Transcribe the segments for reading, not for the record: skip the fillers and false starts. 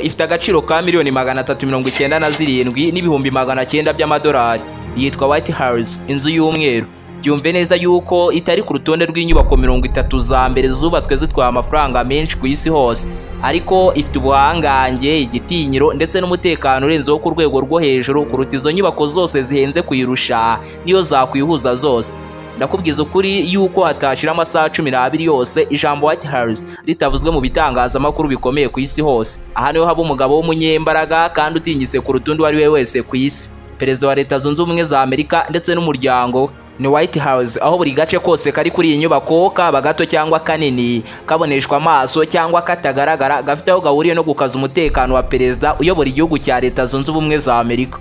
ifite agaciro ka miliyoni 397 n'ibihumbi 900 by'amadolari. Yitwa Whitehouse, inzu y'umweru. Byumve neza yuko itari ku rutonde rw'inyubako 30 za mbere zubatswe zitwaye amafaranga menshi ku isi hose, ariko ifite ubuhangange, igitinyiro ndetse n'umutekano urenzeho ku rwego rwo hejuru kuruta izo nyubako zose zihenze kuyirusha niyo zakwihuza zose. Ndakubwiza ukuri yuko hatashira amasaha 12 yose ijambo Whitehouse ritavuzwe mu bitangazamakuru bikomeye ku isi hose. Aha niho haba umugabo w'umunyembaraga kandi utinyitse ku rutundi wari we wese ku isi, perezida wa Leta Zunze Ubumwe za Amerika ndetse n'umuryango. Ni Whitehouse, aho buri gace kose kari kuri iyi nyubako, kaba gato cyangwa kanini, kaboneshwa amaso cyangwa katagaragara, gafite aho gahuriye no gukaza umutekano wa perezida uyobora igihugu cya Leta Zunze Ubumwe za Amerika.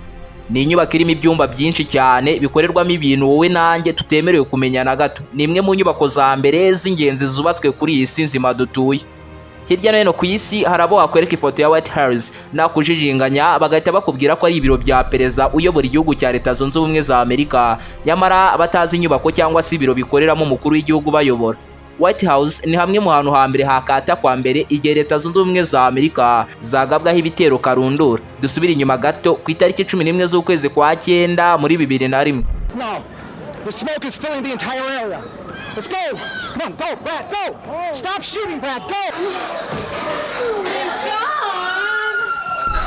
Ni inyubako irimo ibyumba byinshi cyane bikorerwamo ibintu wowe nanjye tutemerewe kumenya na gato. Ni imwe mu nyubako za mbere z'ingenzi zubatswe kuri iyi si nzima dutuye. Hirya no hino ku isi hari abo wakwereka ifoto ya Whitehouse nakujijinganya bagahita bakubwira ko ari ibiro bya perezida uyobora igihugu cya Leta Zunze Ubumwe za Amerika, nyamara batazi inyubako cyangwa se ibiro bikoreramo umukuru w'igihugu bayobora. Whitehouse ni hamwe mu hantu hambere hakata kwa mbere igihe Leta Zunze Ubumwe za Amerika zagabwaho ibitero karundura. Dusubire inyuma gato ku itariki 11 z'ukwezi kwa 9 muri 2001. The smoke is filling the entire area. Let's go. Come on, go, Brad, go. Stop shooting, Brad, go.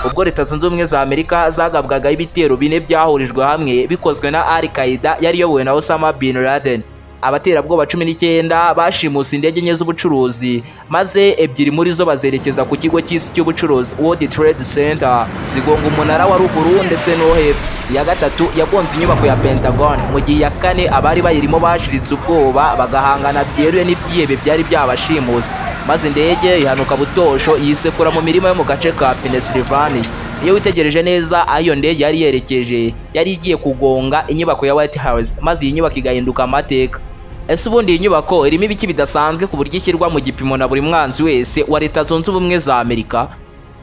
Ubwo Leta Zunze Ubumwe za Amerika zagabwaga ibitero 4 byahurijwe hamwe bikozwe na Al-Qaeda yari yobowe na Osama bin Laden. Abaterabwoba 19 bashimuse indege enye z'ubucuruzi, maze ebyiri muri zo bazerekeza ku kigo cy'isi cy'ubucuruzi World Trade Center, zigonga umunara wa ruguru ndetse no hepfo. Iya gatatu yagonze inyubako ya Pentagon, mu gihe ya kane abari bayirimo bashiritse ubwoba bagahangana byeruye n'ibyihebe byari byabashimuse, maze indege ihanuka butosho yisekura mu mirima yo mu gace ka Pennsylvania. Iyo witegereje neza aho iyo ndege yari yerekeje, yari igiye kugonga inyubako ya Whitehouse, maze iyi nyubako igahinduka amateka. Ese ubundi iyi nyubako irimo ibiki bidasanzwe ku buryo ishyirwa mu gipimo na buri mwanzi wese wa Leta Zunze Ubumwe za Amerika?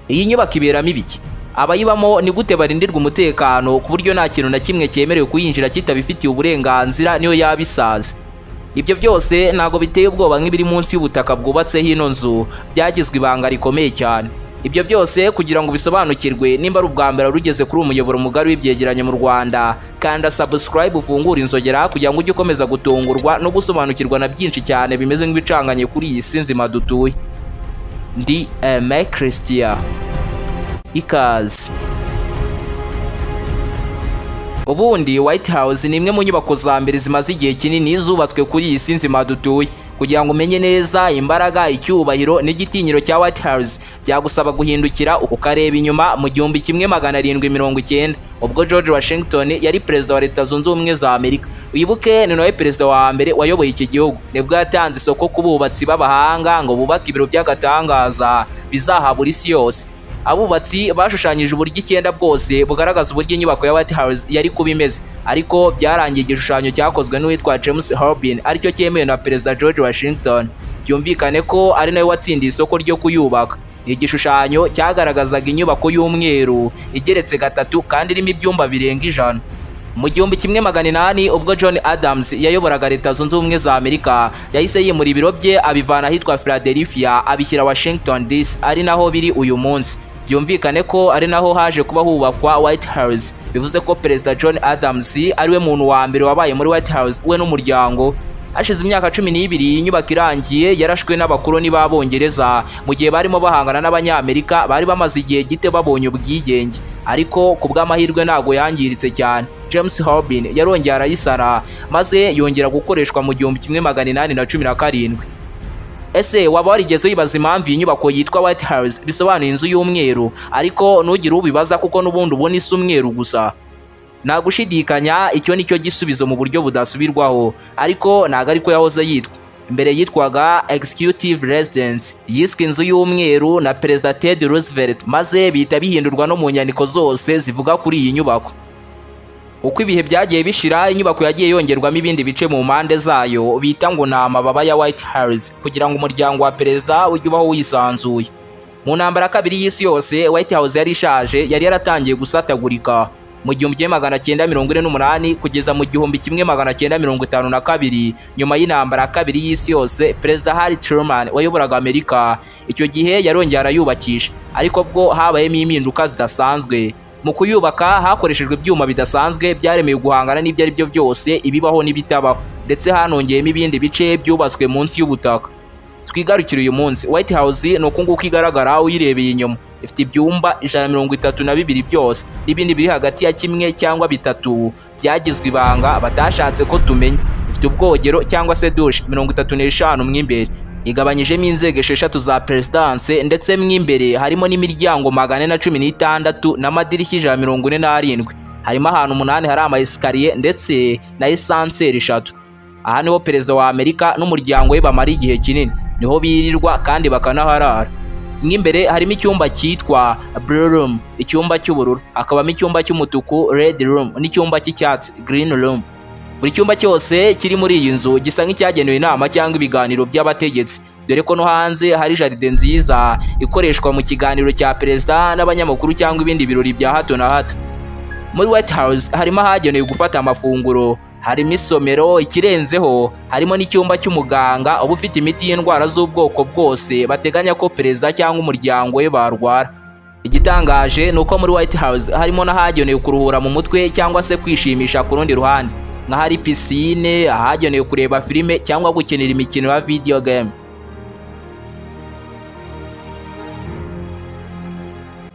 Iyi nyubako iberamo ibiki? Abayibamo ni gute barindirwa umutekano ku buryo nta kintu na kimwe cyemerewe kuyinjira kitabifitiye uburenganzira niyo yabisaze? Ibyo byose ntago biteye ubwoba nk'ibiri munsi y'ubutaka bwubatseho ino nzu, byagizwe ibanga rikomeye cyane. Ibyo byose kugira ngo bisobanukirwe nimba ari ubwa mbere rugeze kuri umuyoboro mugari w'ibyegeranyo mu Rwanda, kanda subscribe ufungura inzogera kugira ngo ujye ukomeza gutungurwa no gusobanukirwa na byinshi cyane bimeze nk'ibicanganye kuri iyi si nzima dutuye. Ndi Aime Christian, ikaze. Ubundi Whitehouse ni imwe mu nyubako za mbere zimaze igihe kinini zubatswe kuri iyi si nzima dutuye. Kugira ngo umenye neza imbaraga, icyubahiro n'igitinyiro cya Whitehouse, byagusaba guhindukira ukareba inyuma mu 1790 ubwo George Washington yari perezida wa Leta Zunze Ubumwe za Amerika. Uyibuke ni nawe perezida wa mbere wayoboye iki gihugu. Nibwo yatanze isoko ku bubatsi b'abahanga ngo bubake ibiro by'agatangaza bizahabura isi yose. Abubatsi bashushanyije uburyo 9 bwose bugaragaza uburyo inyubako ya Whitehouse yari kuba imeze, ariko byarangiye igishushanyo cyakozwe n'uwitwa James Harbin aricyo cyemewe na perezida George Washington. Byumvikane ko ari nawe watsindiye isoko ryo kuyubaka. Igishushanyo cyagaragazaga inyubako y'umweru igeretse 3 kandi irimo ibyumba birenga 100. Mu 1800 ubwo John Adams yayoboraga Leta Zunze Ubumwe za Amerika, yahise yimura ibiro bye abivana ahitwa Philadelphia abishyira Washington DC, ari naho biri uyu munsi. Byumvikane ko ari naho haje kuba hubakwa Whitehouse. Bivuze ko perezida John Adams ariwe muntu wa mbere wabaye muri Whitehouse we n'umuryango. Hashize imyaka 12 inyubako irangiye yarashwe n'abakoloni b'Abongereza mu gihe barimo bahangana n'Abanyamerika bari bamaze igihe gite babonye ubwigenge, ariko ku bw'amahirwe ntago yangiritse cyane. James Harbin yarongeye arayisara maze yongera gukoreshwa mu 1817. Ese waba warigeze wibaza impamvu iyi nyubako yitwa Whitehouse bisobanuye inzu y'umweru, ariko ntugire ubibaza kuko n'ubundi ubona isa umweru gusa? Nagushidikanya icyo nicyo gisubizo mu buryo budasubirwaho, ariko ntago ariko yahoze yitwa. Mbere yitwaga Executive Residence, yiswe inzu y'umweru na Perezida Ted Roosevelt, maze bihita bihindurwa no mu nyandiko zose zivuga kuri iyi nyubako. Uko ibihe byagiye bishira, inyubako yagiye yongerwamo ibindi bice mu mpande zayo bita ngo ni amababa ya Whitehouse, kugira ngo umuryango wa perezida ujye ubaho wisanzuye. Mu ntambara kabiri y'isi yose, Whitehouse yari ishaje, yari yaratangiye gusatagurika. mu 1948 kugeza mu 1952 nyuma y'intambara ya kabiri y'isi yose. Perezida Harry Truman wayoboraga Amerika icyo gihe yarongera arayubakisha, ariko bwo habayemo impinduka zidasanzwe. Mu kuyubaka hakoreshejwe ibyuma bidasanzwe byaremeye guhangana n'ibyo ari byo byose, ibibaho n'ibitabaho, ndetse hanongeyemo ibindi bice byubatswe munsi y'ubutaka. Twigarukira uyu munsi, Whitehouse ni uku nguko igaragara uyirebeye inyuma. Ifite ibyumba 132 byose n'ibindi biri hagati ya kimwe cyangwa bitatu byagizwe ibanga batashatse ko tumenya. Ifite ubwogero cyangwa se douche 35 mw'imbere, igabanyijemo inzego 6 za perezidanse, ndetse mw'imbere harimo n'imiryango 416 n'amadirishya 147. Harimo ahantu 8 hari ama esikariye ndetse na esanseri 3. Aha niho perezida wa Amerika n'umuryango we bamara igihe kinini, niho birirwa kandi bakanaharara. Mw'imbere harimo icyumba cyitwa blue room, icyumba cy'ubururu, hakabamo icyumba cy'umutuku red room n'icyumba cy'icyatsi green room. Buri cyumba cyose kiri muri iyi nzu gisa nk'icyagenewe inama cyangwa ibiganiro by'abategetsi, dore ko no hanze hari jaride nziza ikoreshwa mu kiganiro cya perezida n'abanyamakuru cyangwa ibindi birori bya hato na hato. Muri Whitehouse harimo ahagenewe gufata amafunguro, harimo isomero, ikirenzeho harimo n'icyumba cy'umuganga uba ufite imiti y'indwara z'ubwoko bwose bateganya ko perezida cyangwa umuryango we barwara. Igitangaje ni uko muri Whitehouse harimo n'ahagenewe kuruhura mu mutwe cyangwa se kwishimisha ku rundi ruhande, nk'ahari pisine, ahagenewe kureba filime cyangwa gukinira imikino ya video game.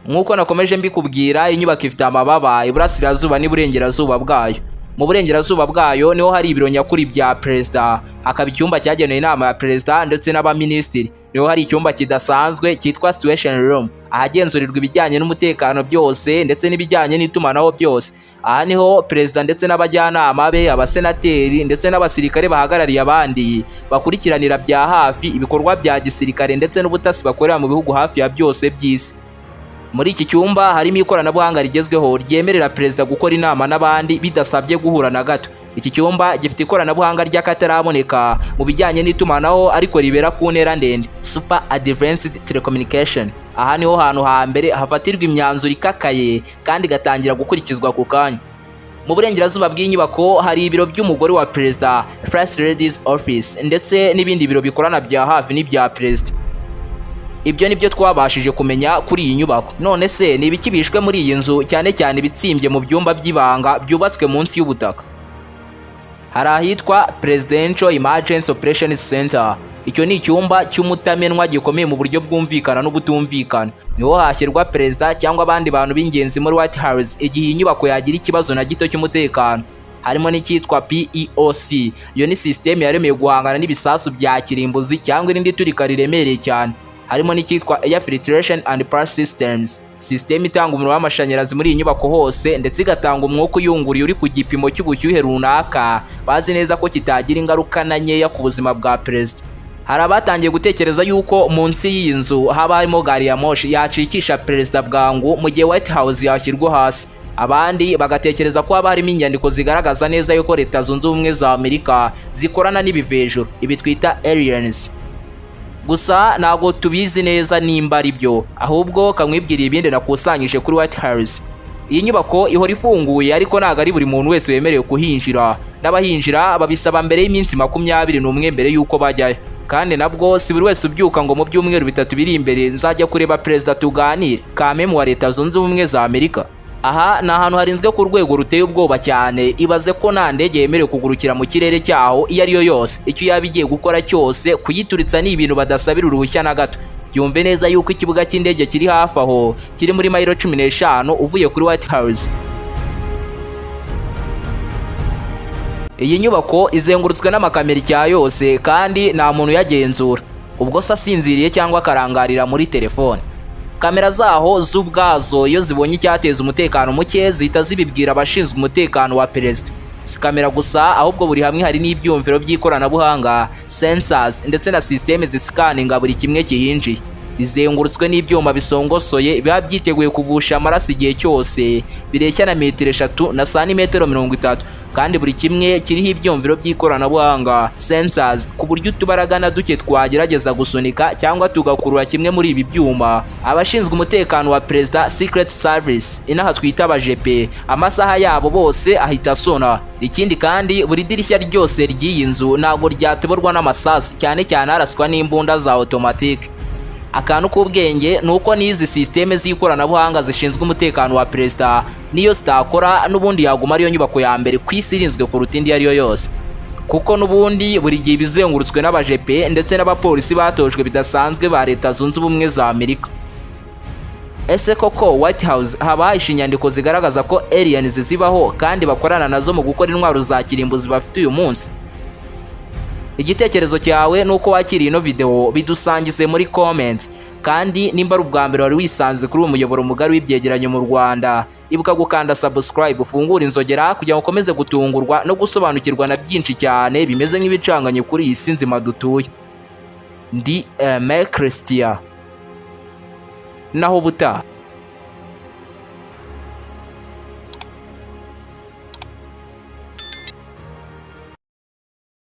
Nk'uko nakomeje mbikubwira, inyubako ifite amababa iburasirazuba n'iburengerazuba bwayo. Mu burengerazuba bwayo niho hari ibiro nyakuri bya perezida, hakaba icyumba cyagenewe inama ya perezida ndetse n'abaminisitiri. Niho hari icyumba kidasanzwe cyitwa situation room, ahagenzurirwa ibijyanye n'umutekano byose ndetse n'ibijyanye n'itumanaho byose. Aha niho perezida ndetse n'abajyanama be, abasenateri ndetse n'abasirikare bahagarariye abandi bakurikiranira bya hafi ibikorwa bya gisirikare ndetse n'ubutasi bakorera mu bihugu hafi ya byose by'isi. Muri iki cyumba harimo ikoranabuhanga rigezweho ryemerera perezida gukora inama n'abandi bidasabye guhura na gato. Iki cyumba gifite ikoranabuhanga ry'akataraboneka mu bijyanye n'itumanaho, ariko ribera ku ntera ndende, super advanced telecommunication. Aha niho hantu hambere hafatirwa imyanzuro ikakaye kandi igatangira gukurikizwa ku kanya. Mu burengerazuba bw'inyubako hari ibiro by'umugore wa perezida, First Lady's Office, ndetse n'ibindi biro bikorana bya hafi n'ibya perezida. Ibyo nibyo twabashije kumenya kuri iyi nyubako. None se ni ibiki bishwe muri iyi nzu, cyane cyane bitsimbye mu byumba by'ibanga byubatswe munsi y'ubutaka? Hari ahitwa Presidential Emergency Operations Center. Icyo ni icyumba cy'umutamenwa gikomeye mu buryo bwumvikana n'ubutumvikana. Niho hashyirwa perezida cyangwa abandi bantu b'ingenzi muri Whitehouse igihe inyubako yagira ikibazo na gito cy'umutekano. Harimo n'icyitwa PEOC, iyo ni sisiteme yaremeye guhangana n'ibisasu bya kirimbuzi cyangwa irindi turika riremereye cyane. Harimo n'icyitwa Air Filtration and Pulse Systems, sisiteme itanga umuriro w'amashanyarazi muri iyi nyubako hose ndetse igatanga umwuka uyunguriye uri ku gipimo cy'ubushyuhe runaka, bazi neza ko kitagira ingaruka na nkeya ku buzima bwa perezida. Hari abatangiye gutekereza yuko munsi y'iyi nzu haba harimo gari ya moshi yacikisha perezida bwangu mu gihe Whitehouse yashyirwa hasi. Abandi bagatekereza ko haba harimo inyandiko zigaragaza neza yuko Leta Zunze Ubumwe za Amerika zikorana n'ibivejuru, ibi twita aliens. Gusa ntabwo tubizi neza nimba ari byo, ahubwo kamwibwiriye ibindi nakusanyije kuri Whitehouse. Iyi nyubako ihora ifunguye, ariko ntabwo ari buri muntu wese wemerewe kuhinjira, n'abahinjira babisaba mbere y'iminsi 21 mbere y'uko bajyayo. Kandi nabwo si buri wese ubyuka ngo mu byumweru 3 biri imbere nzajya kureba perezida tuganire, Aime wa Leta Zunze Ubumwe za Amerika. Aha ni ahantu harinzwe ku rwego ruteye ubwoba cyane, ibaze ko nta ndege yemerewe kugurukira mu kirere cyaho iyo ariyo yose. Icyo yaba igiye gukora cyose, kuyituritsa ni ibintu badasabira uruhushya na gato. Yumve neza yuko ikibuga cy'indege kiri hafi aho kiri muri mayiro 15 uvuye kuri Whitehouse. Iyi nyubako izengurutswe n'amakamera icya yose kandi nta muntu uyagenzura, ubwo se asinziriye cyangwa akarangarira muri telefone. Kamera zaho z'ubwazo iyo zibonye icyateza umutekano muke zihita zibibwira abashinzwe umutekano wa perezida. Si kamera gusa, ahubwo buri hamwe hari n'ibyumviro by'ikoranabuhanga, sensors ndetse na systeme zisikaninga buri kimwe kihinjiye. izengurutswe n'ibyuma bisongosoye biba byiteguye kuvusha amaraso igihe cyose, bireshya na metero 3 na santimetero 30, kandi buri kimwe kiriho ibyumviro by'ikoranabuhanga sensors, ku buryo utubaraga na duke twagerageza gusunika cyangwa tugakurura kimwe muri ibi byuma. Abashinzwe umutekano wa Perezida Secret Service, inaha twita abajepe, amasaha yabo bose ahita asona. Ikindi kandi buri dirishya ryose ry'iyi nzu ntabwo ryatoborwa n'amasasu, cyane cyane araswa n'imbunda za automatique. Akantu k'ubwenge nuko n'izi systeme z'ikoranabuhanga zishinzwe umutekano wa Perezida niyo zitakora, n'ubundi yaguma ariyo nyubako ya mbere ku isi irinzwe kuruta indi ariyo yose, kuko n'ubundi buri gihe bizengurutswe n'abajepe ndetse n'abapolisi batojwe bidasanzwe ba Leta Zunze Ubumwe za Amerika. Ese koko Whitehouse haba hahishe inyandiko zigaragaza ko aliens zibaho kandi bakorana nazo mu gukora intwaro za kirimbuzi bafite uyu munsi? Igitekerezo cyawe nuko wakiriye ino video bidusangize muri comment, kandi nimba ari ubwa mbere wari wisanze kuri uyu muyoboro mugari w'ibyegeranyo mu Rwanda, ibuka gukanda subscribe, ufungura inzogera kugira ngo ukomeze gutungurwa no gusobanukirwa na byinshi cyane bimeze nk'ibicanganye kuri iyi si nzima dutuye. Ndi Aime Christian, naho buta.